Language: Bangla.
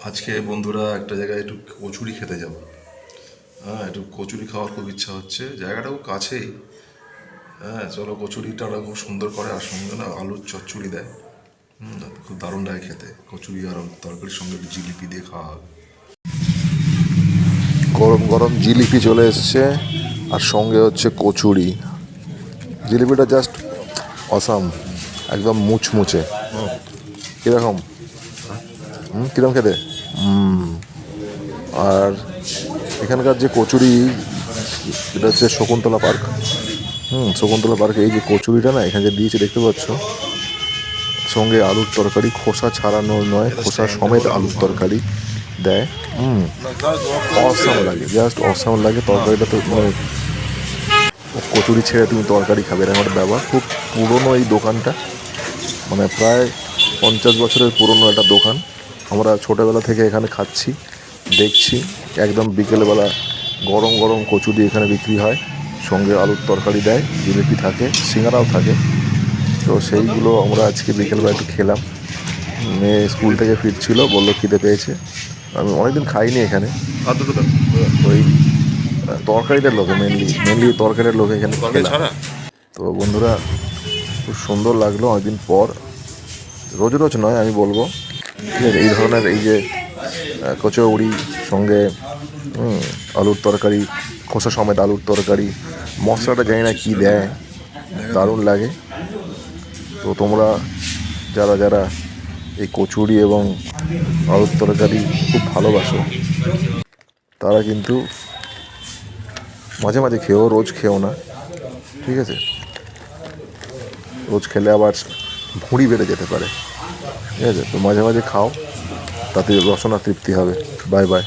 আজকে বন্ধুরা একটা জায়গায় একটু কচুরি খেতে যাব। হ্যাঁ, একটু কচুরি খাওয়ার খুব ইচ্ছা হচ্ছে, জায়গাটা খুব কাছেই। হ্যাঁ, চলো, কচুরিটা ওরা খুব সুন্দর করে, আর সঙ্গে না আলুর চচ্চড়ি দেয়। খুব দারুণ লাগে খেতে কচুরি, আর তরকারির সঙ্গে একটু জিলিপি দিয়ে খাওয়া হবে। গরম গরম জিলিপি চলে এসছে, আর সঙ্গে হচ্ছে কচুরি। জিলিপিটা জাস্ট অসাম, একদম মুচমুচে। কীরকম? কীরকম খেতে? আর এখানকার যে কচুরি, এটা হচ্ছে শকুন্তলা পার্ক। শকুন্তলা পার্কে এই যে কচুরিটা না এখানে যে দিয়েছে দেখতে পাচ্ছ, সঙ্গে আলুর তরকারি, খোসা ছাড়ানো নয়, খোসা সমেত আলুর তরকারি দেয়। অসাম লাগে, জাস্ট অসাম লাগে। তরকারিটা তো মানে কচুরি ছেড়ে তুমি তরকারি খাবে, এরকম একটা ব্যাপার। খুব পুরনো এই দোকানটা, মানে প্রায় 50 বছরের পুরনো একটা দোকান। আমরা ছোটোবেলা থেকে এখানে খাচ্ছি, দেখছি। একদম বিকেলবেলা গরম গরম কচুরি এখানে বিক্রি হয়, সঙ্গে আলুর তরকারি দেয়, জিলিপি থাকে, সিঙ্গারাও থাকে। তো সেইগুলো আমরা আজকে বিকেলবেলা একটু খেলাম। মেয়ে স্কুল থেকে ফিরছিল, বললো খিদে পেয়েছে। আমি অনেকদিন খাইনি এখানে। ওই তরকারিটার লোকে মেনলি তরকারির লোকে এখানে খেলাম। তো বন্ধুরা, খুব সুন্দর লাগলো অনেকদিন পর। রোজ রোজ নয় আমি বলবো, ঠিক আছে। এই ধরনের এই যে কচৌড়ি সঙ্গে আলুর তরকারি, খোসা সমেত আলুর তরকারি, মশলাটা জানি না কী দেয়, দারুণ লাগে। তো তোমরা যারা যারা এই কচুরি এবং আলুর তরকারি খুব ভালোবাসো, তারা কিন্তু মাঝে মাঝে খেও, রোজ খেও না, ঠিক আছে। রোজ খেলে আবার ভুঁড়ি বেড়ে যেতে পারে, ঠিক আছে। তো মাঝে মাঝে খাও, তাতে রসনা তৃপ্তি হবে। Bye bye.